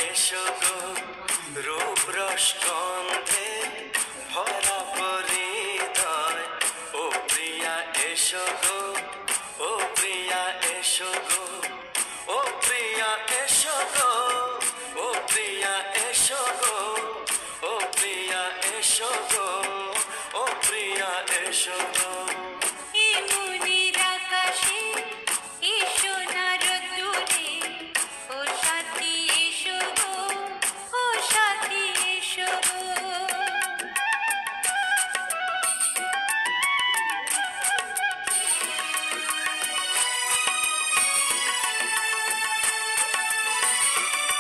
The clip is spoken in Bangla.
এসো গো রূপ রস গন্ধে ভরা পরিদয় ও প্রিয়া এসো গো ও প্রিয়া এসো গো ও প্রিয়া এসো গো ও প্রিয়া এসো গো ও প্রিয়া এসো গো ও প্রিয়া এসো গো